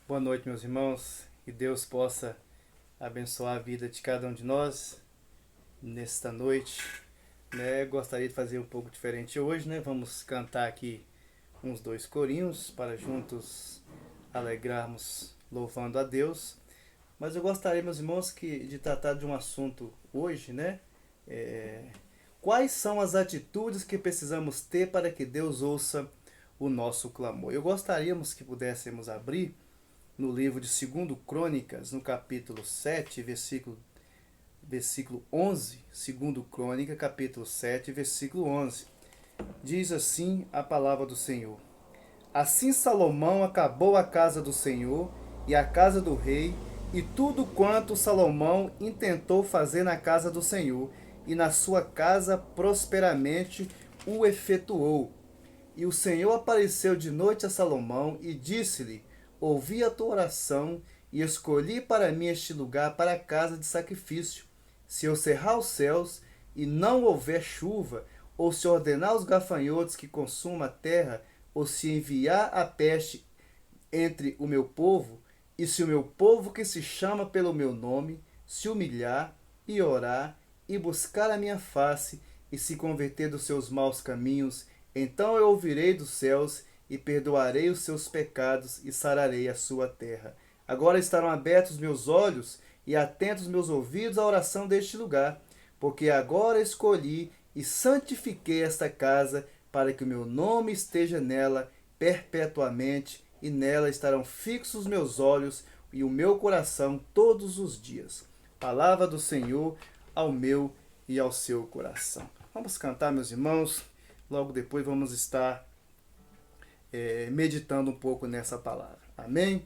Boa noite, meus irmãos. Que Deus possa abençoar a vida de cada um de nós nesta noite. Gostaria de fazer um pouco diferente hoje, Vamos cantar aqui uns dois corinhos para juntos alegrarmos louvando a Deus. Mas eu gostaria, meus irmãos, de tratar de um assunto hoje, Quais são as atitudes que precisamos ter para que Deus ouça o nosso clamor? Eu gostaríamos que pudéssemos abrir no livro de 2 Crônicas, no capítulo 7, versículo 11. 2 Crônica, capítulo 7, versículo 11. Diz assim a palavra do Senhor: Assim Salomão acabou a casa do Senhor e a casa do rei, e tudo quanto Salomão intentou fazer na casa do Senhor, e na sua casa prosperamente o efetuou. E o Senhor apareceu de noite a Salomão e disse-lhe: Ouvi a tua oração e escolhi para mim este lugar para a casa de sacrifício. Se eu cerrar os céus e não houver chuva, ou se ordenar os gafanhotos que consumam a terra, ou se enviar a peste entre o meu povo, e se o meu povo que se chama pelo meu nome se humilhar e orar e buscar a minha face e se converter dos seus maus caminhos, então eu ouvirei dos céus e perdoarei os seus pecados e sararei a sua terra. Agora estarão abertos meus olhos e atentos meus ouvidos à oração deste lugar, porque agora escolhi e santifiquei esta casa para que o meu nome esteja nela perpetuamente, e nela estarão fixos meus olhos e o meu coração todos os dias. Palavra do Senhor ao meu e ao seu coração. Vamos cantar, meus irmãos. Logo depois vamos estar meditando um pouco nessa palavra. Amém?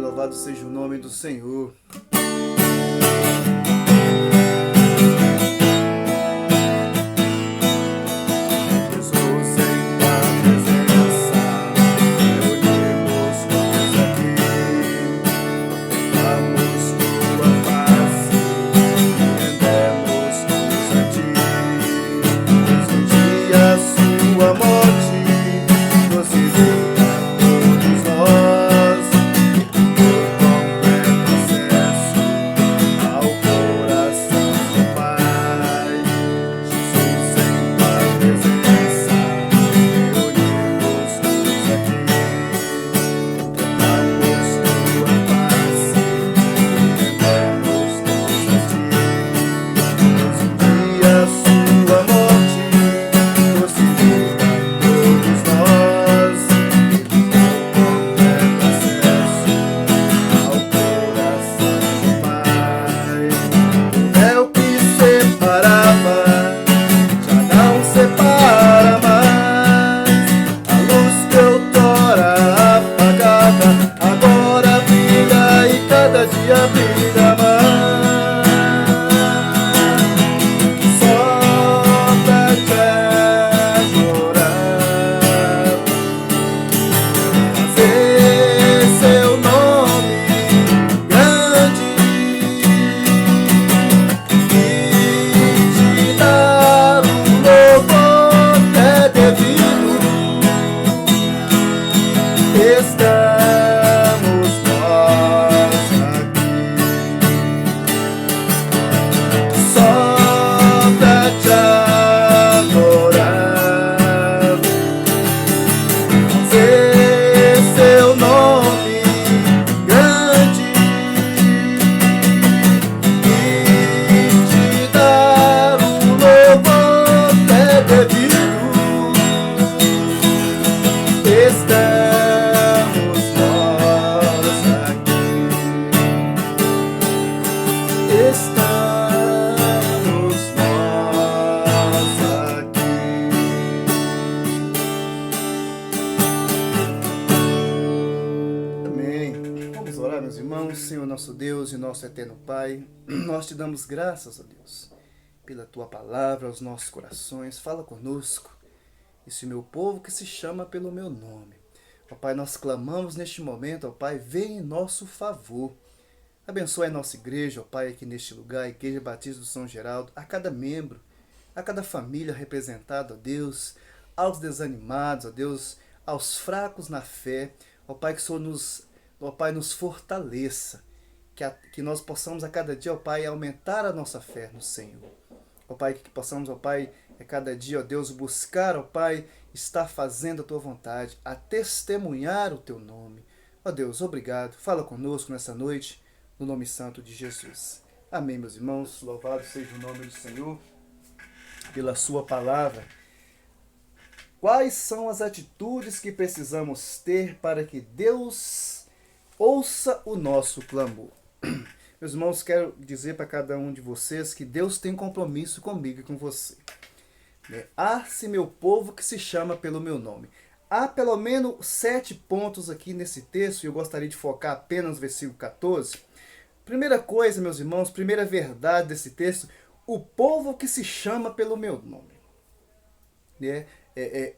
Louvado seja o nome do Senhor. Deus e nosso eterno Pai, nós te damos graças, ó Deus, pela tua palavra aos nossos corações. Fala conosco, esse meu povo que se chama pelo meu nome. Ó Pai, nós clamamos neste momento, ó Pai, vem em nosso favor. Abençoe a nossa igreja, ó Pai, aqui neste lugar, a Igreja Batista do São Geraldo, a cada membro, a cada família representada, ó Deus, aos desanimados, ó Deus, aos fracos na fé. Ó Pai, que o Senhor nos fortaleça, que nós possamos a cada dia, ó Pai, aumentar a nossa fé no Senhor. Ó Pai, que possamos, ó Pai, a cada dia, ó Deus, buscar, ó Pai, estar fazendo a Tua vontade, a testemunhar o Teu nome. Ó Deus, obrigado. Fala conosco nessa noite, no nome santo de Jesus. Amém, meus irmãos. Louvado seja o nome do Senhor pela Sua palavra. Quais são as atitudes que precisamos ter para que Deus ouça o nosso clamor? Meus irmãos, quero dizer para cada um de vocês que Deus tem compromisso comigo e com você. Há-se meu povo que se chama pelo meu nome. Há pelo menos 7 pontos aqui nesse texto e eu gostaria de focar apenas no versículo 14. Primeira coisa, meus irmãos, primeira verdade desse texto, o povo que se chama pelo meu nome.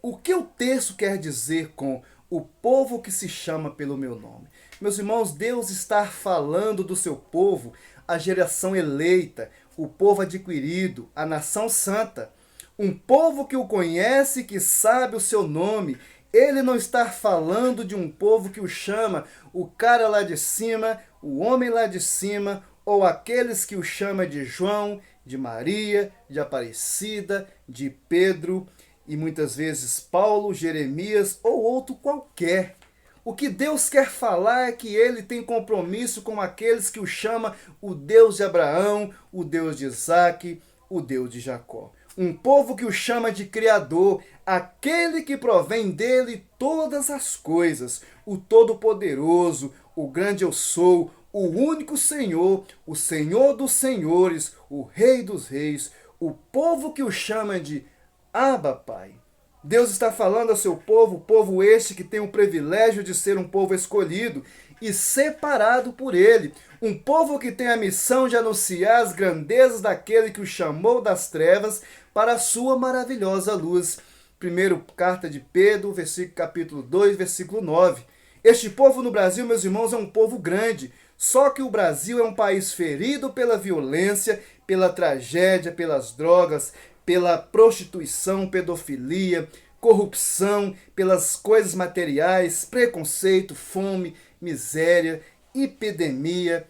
O que o texto quer dizer com o povo que se chama pelo meu nome? Meus irmãos, Deus está falando do seu povo, a geração eleita, o povo adquirido, a nação santa. Um povo que o conhece, que sabe o seu nome. Ele não está falando de um povo que o chama, o cara lá de cima, o homem lá de cima, ou aqueles que o chama de João, de Maria, de Aparecida, de Pedro, e muitas vezes Paulo, Jeremias ou outro qualquer. O que Deus quer falar é que ele tem compromisso com aqueles que o chama o Deus de Abraão, o Deus de Isaac, o Deus de Jacó. Um povo que o chama de Criador, aquele que provém dele todas as coisas, o Todo-Poderoso, o grande eu sou, o único Senhor, o Senhor dos senhores, o Rei dos reis, o povo que o chama de Abba, Pai. Deus está falando ao seu povo, o povo este que tem o privilégio de ser um povo escolhido e separado por ele. Um povo que tem a missão de anunciar as grandezas daquele que o chamou das trevas para a sua maravilhosa luz. Primeiro, carta de Pedro, capítulo 2, versículo 9. Este povo no Brasil, meus irmãos, é um povo grande. Só que o Brasil é um país ferido pela violência, pela tragédia, pelas drogas, pela prostituição, pedofilia, corrupção, pelas coisas materiais, preconceito, fome, miséria, epidemia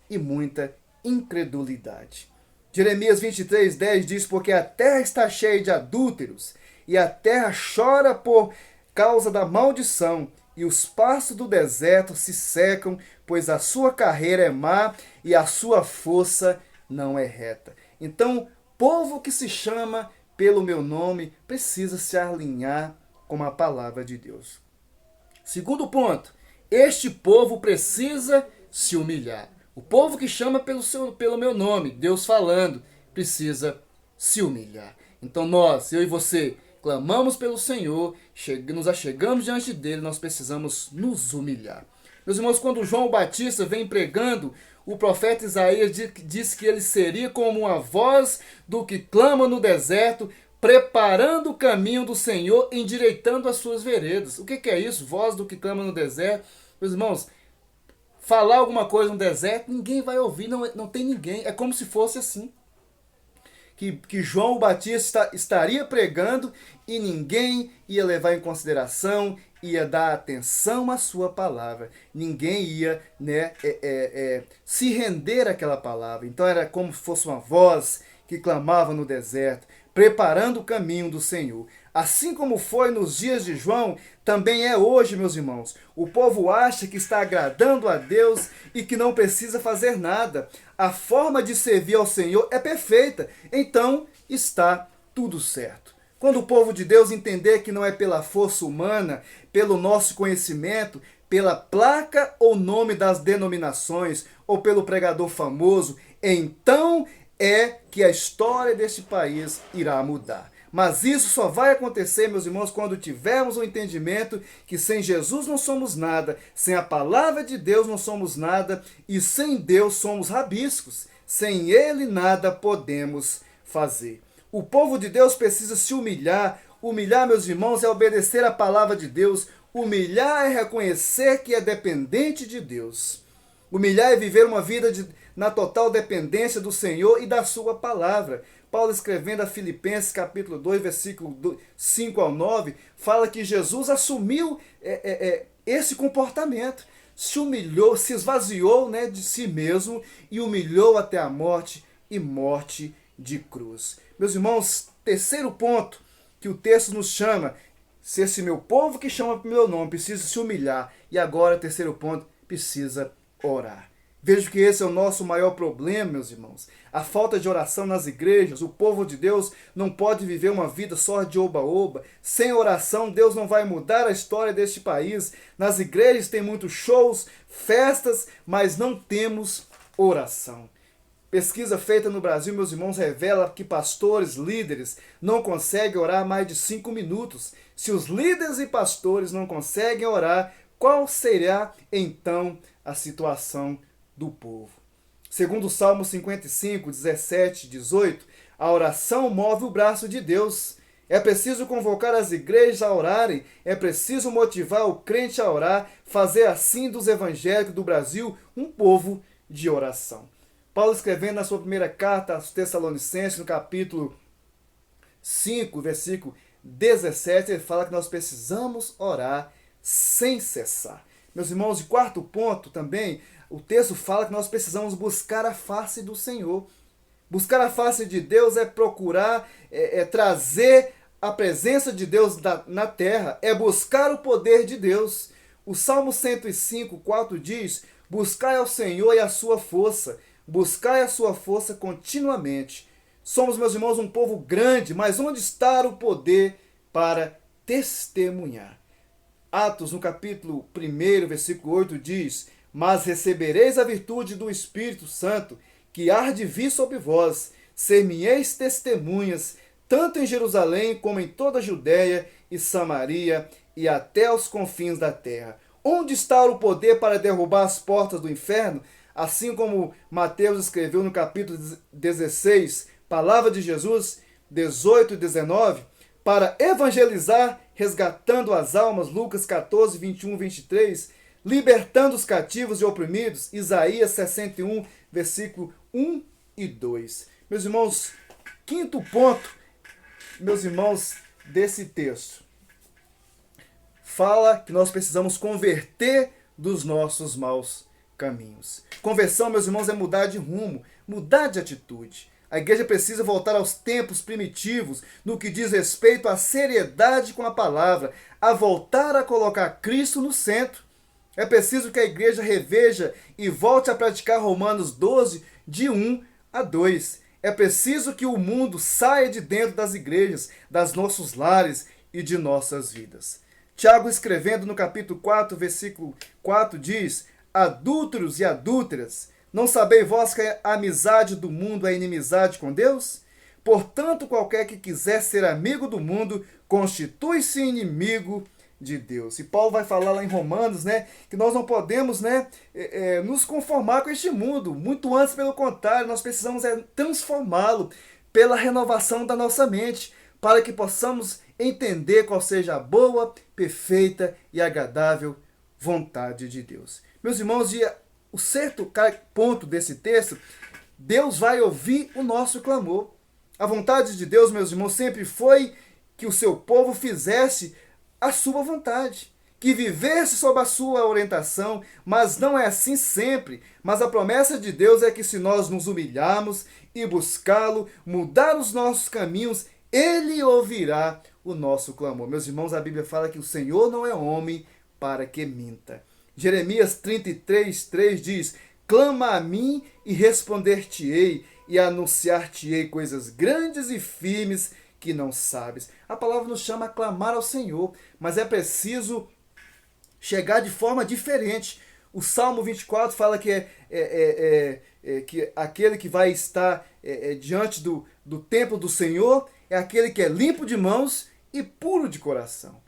e muita incredulidade. Jeremias 23:10 diz: porque a terra está cheia de adúlteros, e a terra chora por causa da maldição, e os pastos do deserto se secam, pois a sua carreira é má e a sua força não é reta. Então, povo que se chama pelo meu nome precisa se alinhar com a palavra de Deus. Segundo ponto, este povo precisa se humilhar. O povo que chama pelo meu nome, Deus falando, precisa se humilhar. Então nós, eu e você, clamamos pelo Senhor, nos achegamos diante dele, nós precisamos nos humilhar. Meus irmãos, quando João Batista vem pregando, o profeta Isaías diz que ele seria como uma voz do que clama no deserto, preparando o caminho do Senhor, endireitando as suas veredas. O que é isso? Voz do que clama no deserto. Meus irmãos, falar alguma coisa no deserto, ninguém vai ouvir, não tem ninguém. É como se fosse assim. Que João Batista estaria pregando e ninguém ia levar em consideração, ia dar atenção à sua palavra. Ninguém ia se render àquela palavra. Então era como se fosse uma voz que clamava no deserto, preparando o caminho do Senhor. Assim como foi nos dias de João, também é hoje, meus irmãos. O povo acha que está agradando a Deus e que não precisa fazer nada. A forma de servir ao Senhor é perfeita, então está tudo certo. Quando o povo de Deus entender que não é pela força humana, pelo nosso conhecimento, pela placa ou nome das denominações, ou pelo pregador famoso, então é que a história deste país irá mudar. Mas isso só vai acontecer, meus irmãos, quando tivermos o entendimento que sem Jesus não somos nada, sem a palavra de Deus não somos nada e sem Deus somos rabiscos. Sem Ele nada podemos fazer. O povo de Deus precisa se humilhar. Humilhar, meus irmãos, é obedecer a palavra de Deus. Humilhar é reconhecer que é dependente de Deus. Humilhar é viver uma vida na total dependência do Senhor e da sua palavra. Paulo, escrevendo a Filipenses, capítulo 2, versículo 5 ao 9, fala que Jesus assumiu esse comportamento. Se humilhou, se esvaziou, né, de si mesmo e humilhou até a morte e morte de cruz. Meus irmãos, terceiro ponto que o texto nos chama, se esse meu povo que chama pelo meu nome precisa se humilhar. E agora, terceiro ponto, precisa orar. Vejo que esse é o nosso maior problema, meus irmãos. A falta de oração nas igrejas. O povo de Deus não pode viver uma vida só de oba-oba. Sem oração, Deus não vai mudar a história deste país. Nas igrejas tem muitos shows, festas, mas não temos oração. Pesquisa feita no Brasil, meus irmãos, revela que pastores, líderes, não conseguem orar mais de 5 minutos. Se os líderes e pastores não conseguem orar, qual será então a situação do povo? Segundo o Salmo 55, 17, 18, a oração move o braço de Deus. É preciso convocar as igrejas a orarem, é preciso motivar o crente a orar, fazer assim dos evangélicos do Brasil um povo de oração. Paulo, escrevendo na sua primeira carta aos Tessalonicenses, no capítulo 5, versículo 17, ele fala que nós precisamos orar sem cessar. Meus irmãos, de quarto ponto também, o texto fala que nós precisamos buscar a face do Senhor. Buscar a face de Deus é procurar, trazer a presença de Deus na terra, é buscar o poder de Deus. O Salmo 105, 4 diz: buscai ao Senhor e a sua força, buscai a sua força continuamente. Somos, meus irmãos, um povo grande, mas onde está o poder para testemunhar? Atos, no capítulo 1, versículo 8, diz: mas recebereis a virtude do Espírito Santo, que há de vir sobre vós, ser-me-eis testemunhas, tanto em Jerusalém como em toda a Judéia e Samaria e até os confins da terra. Onde está o poder para derrubar as portas do inferno? Assim como Mateus escreveu no capítulo 16, palavra de Jesus, 18 e 19, para evangelizar, resgatando as almas, Lucas 14, 21 e 23, libertando os cativos e oprimidos, Isaías 61, versículo 1 e 2. Meus irmãos, quinto ponto, meus irmãos, desse texto, fala que nós precisamos converter dos nossos maus caminhos. Conversão, meus irmãos, é mudar de rumo, mudar de atitude. A igreja precisa voltar aos tempos primitivos no que diz respeito à seriedade com a palavra, a voltar a colocar Cristo no centro. É preciso que a igreja reveja e volte a praticar Romanos 12, de 1 a 2. É preciso que o mundo saia de dentro das igrejas, das nossos lares e de nossas vidas. Tiago, escrevendo no capítulo 4, versículo 4, diz: adúlteros e adúlteras, não sabeis vós que a amizade do mundo é inimizade com Deus? Portanto, qualquer que quiser ser amigo do mundo, constitui-se inimigo de Deus. E Paulo vai falar lá em Romanos, né, que nós não podemos, nos conformar com este mundo. Muito antes, pelo contrário, nós precisamos transformá-lo pela renovação da nossa mente, para que possamos entender qual seja a boa, perfeita e agradável vontade de Deus. Meus irmãos, o certo ponto desse texto, Deus vai ouvir o nosso clamor. A vontade de Deus, meus irmãos, sempre foi que o seu povo fizesse a sua vontade, que vivesse sob a sua orientação, mas não é assim sempre. Mas a promessa de Deus é que se nós nos humilharmos e buscá-lo, mudar os nossos caminhos, Ele ouvirá o nosso clamor. Meus irmãos, a Bíblia fala que o Senhor não é homem para que minta. Jeremias 33, 3 diz: clama a mim e responder-te-ei, e anunciar-te-ei coisas grandes e firmes que não sabes. A palavra nos chama a clamar ao Senhor, mas é preciso chegar de forma diferente. O Salmo 24 fala que que aquele que vai estar diante do templo do Senhor, é aquele que é limpo de mãos e puro de coração.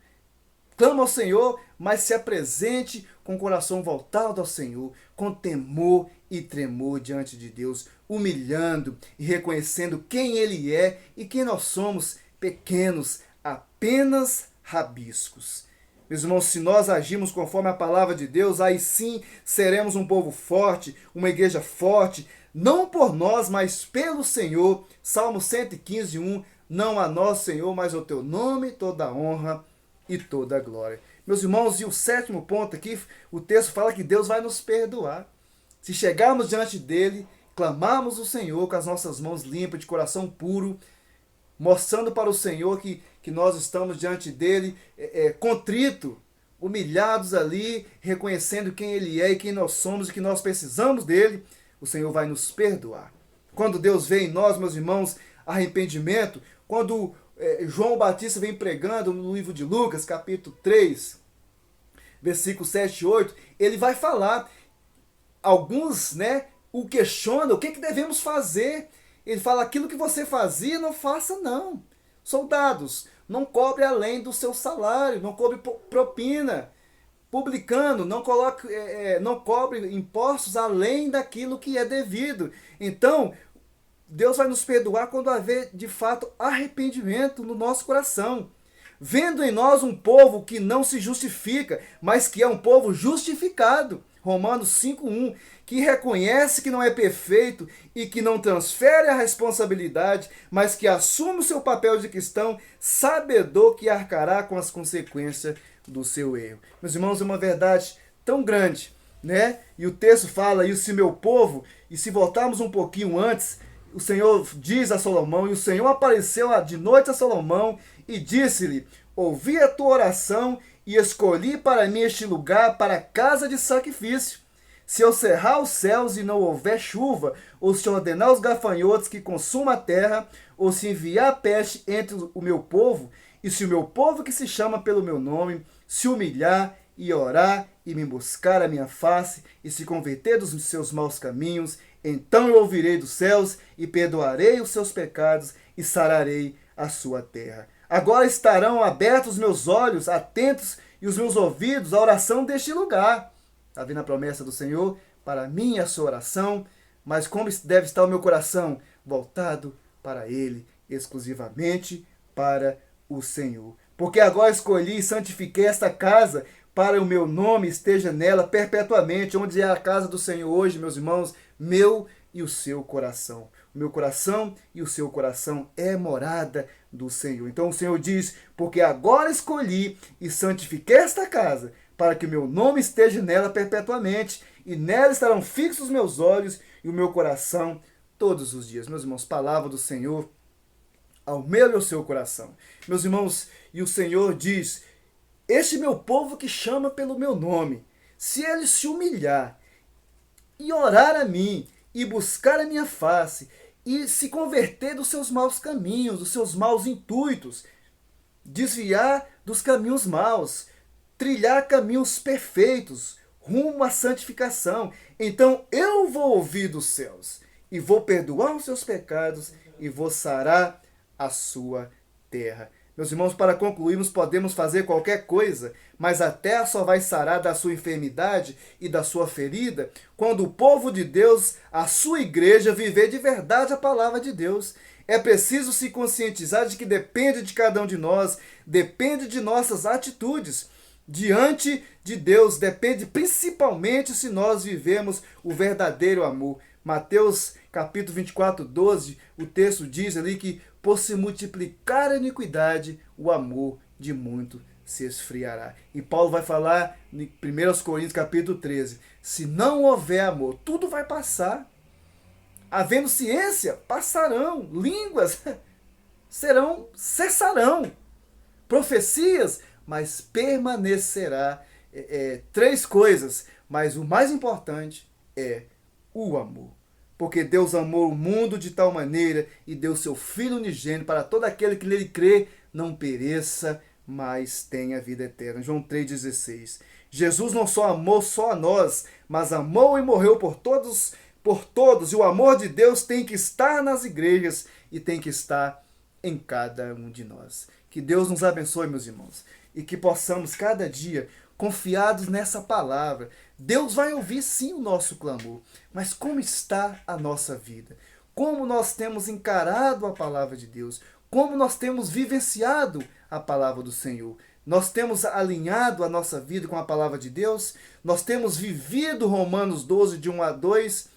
Clama ao Senhor, mas se apresente com o coração voltado ao Senhor, com temor e tremor diante de Deus, humilhando e reconhecendo quem Ele é e quem nós somos, pequenos, apenas rabiscos. Meus irmãos, se nós agimos conforme a palavra de Deus, aí sim seremos um povo forte, uma igreja forte, não por nós, mas pelo Senhor. Salmo 115, 1. Não a nós, Senhor, mas ao teu nome toda a honra e toda a glória. Meus irmãos, e o sétimo ponto aqui, o texto fala que Deus vai nos perdoar. Se chegarmos diante dele, clamarmos o Senhor com as nossas mãos limpas, de coração puro, mostrando para o Senhor que nós estamos diante dele contrito, humilhados ali, reconhecendo quem ele é e quem nós somos e que nós precisamos dele, o Senhor vai nos perdoar. Quando Deus vê em nós, meus irmãos, arrependimento, quando João Batista vem pregando no livro de Lucas, capítulo 3, versículos 7 e 8, ele vai falar, alguns o questionam, o que devemos fazer? Ele fala, aquilo que você fazia, não faça não. Soldados, não cobre além do seu salário, não cobre propina. Publicano, não cobre impostos além daquilo que é devido. Então, Deus vai nos perdoar quando haver, de fato, arrependimento no nosso coração. Vendo em nós um povo que não se justifica, mas que é um povo justificado. Romanos 5:1, que reconhece que não é perfeito e que não transfere a responsabilidade, mas que assume o seu papel de cristão, sabedor que arcará com as consequências do seu erro. Meus irmãos, é uma verdade tão grande, E o texto fala, e se meu povo, e se voltarmos um pouquinho antes, o Senhor diz a Salomão, e o Senhor apareceu de noite a Salomão e disse-lhe, ouvi a tua oração e escolhi para mim este lugar para casa de sacrifício. Se eu cerrar os céus e não houver chuva, ou se ordenar os gafanhotos que consumam a terra, ou se enviar a peste entre o meu povo, e se o meu povo que se chama pelo meu nome se humilhar e orar e me buscar a minha face e se converter dos seus maus caminhos, então eu ouvirei dos céus e perdoarei os seus pecados e sararei a sua terra. Agora estarão abertos os meus olhos, atentos, e os meus ouvidos à oração deste lugar. Está vendo a promessa do Senhor? Para mim a sua oração, mas como deve estar o meu coração? Voltado para Ele, exclusivamente para o Senhor. Porque agora escolhi e santifiquei esta casa, para o meu nome esteja nela perpetuamente, onde é a casa do Senhor hoje, meus irmãos, meu e o seu coração. O meu coração e o seu coração é morada do Senhor. Então o Senhor diz, porque agora escolhi e santifiquei esta casa, para que o meu nome esteja nela perpetuamente, e nela estarão fixos os meus olhos e o meu coração todos os dias. Meus irmãos, palavra do Senhor ao meu e ao seu coração. Meus irmãos, e o Senhor diz, este meu povo que chama pelo meu nome, se ele se humilhar e orar a mim, e buscar a minha face, e se converter dos seus maus caminhos, dos seus maus intuitos, desviar dos caminhos maus, trilhar caminhos perfeitos, rumo à santificação, então eu vou ouvir dos céus, e vou perdoar os seus pecados, e vou sarar a sua terra. Meus irmãos, para concluirmos, podemos fazer qualquer coisa, mas a terra só vai sarar da sua enfermidade e da sua ferida quando o povo de Deus, a sua igreja, viver de verdade a palavra de Deus. É preciso se conscientizar de que depende de cada um de nós, depende de nossas atitudes. Diante de Deus, depende principalmente se nós vivemos o verdadeiro amor. Mateus capítulo 24, 12, o texto diz ali que por se multiplicar a iniquidade, o amor de muito se esfriará. E Paulo vai falar em 1 Coríntios capítulo 13, se não houver amor, tudo vai passar. Havendo ciência, passarão. Línguas cessarão. Profecias, mas permanecerá. Três coisas, mas o mais importante é o amor. Porque Deus amou o mundo de tal maneira e deu seu Filho unigênito para todo aquele que nele crê, não pereça, mas tenha vida eterna. João 3,16. Jesus não só amou só a nós, mas amou e morreu por todos. E o amor de Deus tem que estar nas igrejas e tem que estar em cada um de nós. Que Deus nos abençoe, meus irmãos, e que possamos cada dia confiados nessa palavra. Deus vai ouvir sim o nosso clamor, mas como está a nossa vida? Como nós temos encarado a palavra de Deus? Como nós temos vivenciado a palavra do Senhor? Nós temos alinhado a nossa vida com a palavra de Deus? Nós temos vivido Romanos 12, de 1 a 2,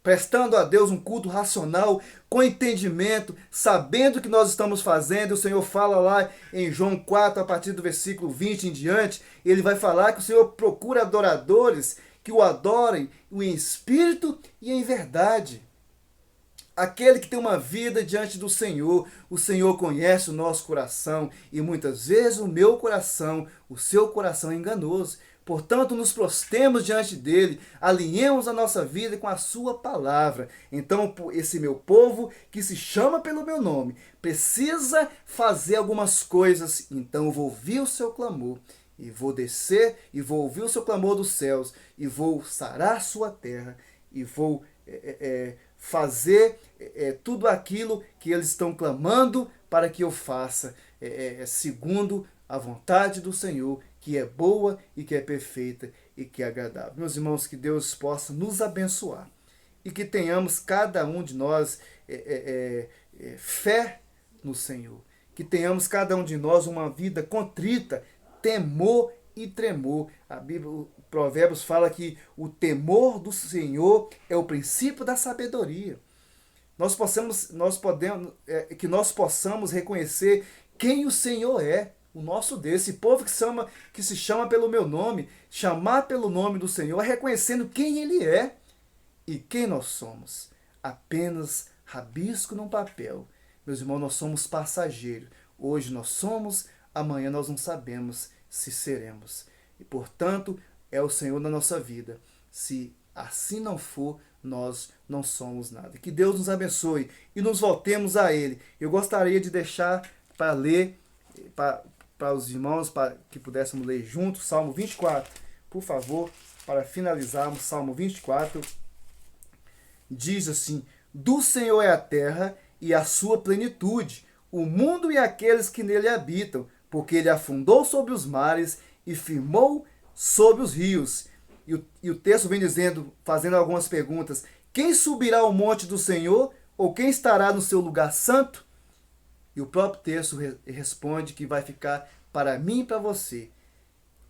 prestando a Deus um culto racional, com entendimento, sabendo o que nós estamos fazendo. O Senhor fala lá em João 4, a partir do versículo 20 em diante, ele vai falar que o Senhor procura adoradores que o adorem em espírito e em verdade. Aquele que tem uma vida diante do Senhor, o Senhor conhece o nosso coração e muitas vezes o meu coração, o seu coração é enganoso. Portanto, nos prostemos diante dele, alinhemos a nossa vida com a sua palavra. Então, esse meu povo, que se chama pelo meu nome, precisa fazer algumas coisas. Então, eu vou ouvir o seu clamor, e vou descer, e vou ouvir o seu clamor dos céus, e vou sarar a sua terra, e vou fazer tudo aquilo que eles estão clamando para que eu faça, segundo a vontade do Senhor, que é boa e que é perfeita e que é agradável. Meus irmãos, que Deus possa nos abençoar e que tenhamos cada um de nós fé no Senhor. Que tenhamos cada um de nós uma vida contrita, temor e tremor. A Bíblia, o Provérbios fala que o temor do Senhor é o princípio da sabedoria. Que nós possamos reconhecer quem o Senhor é. O nosso Deus, esse povo que se chama pelo meu nome, chamar pelo nome do Senhor, reconhecendo quem Ele é e quem nós somos. Apenas rabisco num papel. Meus irmãos, nós somos passageiros. Hoje nós somos, amanhã nós não sabemos se seremos. E, portanto, é o Senhor na nossa vida. Se assim não for, nós não somos nada. Que Deus nos abençoe e nos voltemos a Ele. Eu gostaria de deixar para ler, para os irmãos, para que pudéssemos ler juntos, Salmo 24, por favor, para finalizarmos. Salmo 24 diz assim: do Senhor é a terra e a sua plenitude, o mundo e aqueles que nele habitam, porque ele afundou sobre os mares e firmou sobre os rios. E o texto vem dizendo, fazendo algumas perguntas: quem subirá ao monte do Senhor, ou quem estará no seu lugar santo? E o próprio texto responde que vai ficar para mim e para você.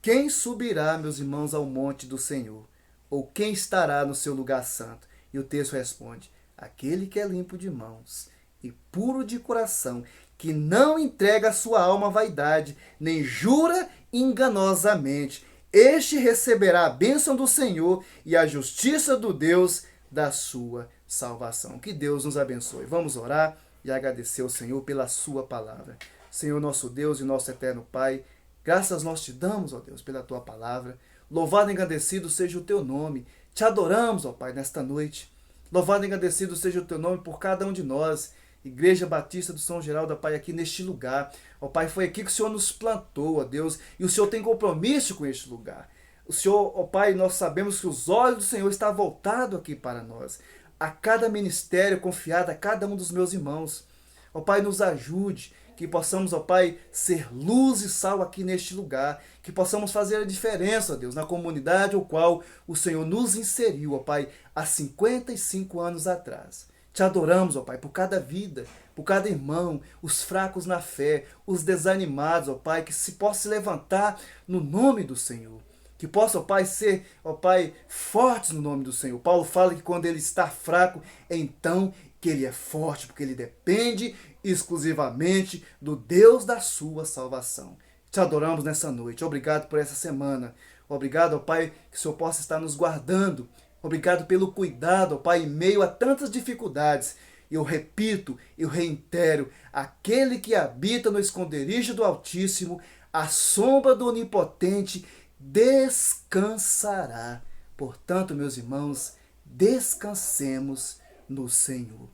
Quem subirá, meus irmãos, ao monte do Senhor? Ou quem estará no seu lugar santo? E o texto responde: aquele que é limpo de mãos e puro de coração, que não entrega a sua alma à vaidade, nem jura enganosamente. Este receberá a bênção do Senhor e a justiça do Deus da sua salvação. Que Deus nos abençoe. Vamos orar e agradecer ao Senhor pela sua palavra. Senhor, nosso Deus e nosso eterno Pai, graças nós te damos, ó Deus, pela tua palavra. Louvado e agradecido seja o teu nome. Te adoramos, ó Pai, nesta noite. Louvado e agradecido seja o teu nome por cada um de nós. Igreja Batista do São Geraldo, ó Pai, aqui neste lugar. Ó Pai, foi aqui que o Senhor nos plantou, ó Deus, e o Senhor tem compromisso com este lugar. O Senhor, ó Pai, nós sabemos que os olhos do Senhor estão voltados aqui para nós. A cada ministério confiado a cada um dos meus irmãos. Ó Pai, nos ajude, que possamos, ó Pai, ser luz e sal aqui neste lugar, que possamos fazer a diferença, ó Deus, na comunidade ao qual o Senhor nos inseriu, ó Pai, há 55 anos atrás. Te adoramos, ó Pai, por cada vida, por cada irmão, os fracos na fé, os desanimados, ó Pai, que se possa se levantar no nome do Senhor. Que possa, ó Pai, ser, ó Pai, fortes no nome do Senhor. Paulo fala que quando ele está fraco, então que ele é forte, porque ele depende exclusivamente do Deus da sua salvação. Te adoramos nessa noite. Obrigado por essa semana. Obrigado, ó Pai, que o Senhor possa estar nos guardando. Obrigado pelo cuidado, ó Pai, em meio a tantas dificuldades. Eu repito, eu reitero, aquele que habita no esconderijo do Altíssimo, à sombra do Onipotente, descansará. Portanto, meus irmãos, descansemos no Senhor,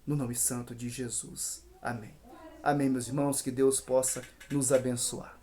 no nome santo de Jesus. Amém. Amém, meus irmãos, que Deus possa nos abençoar.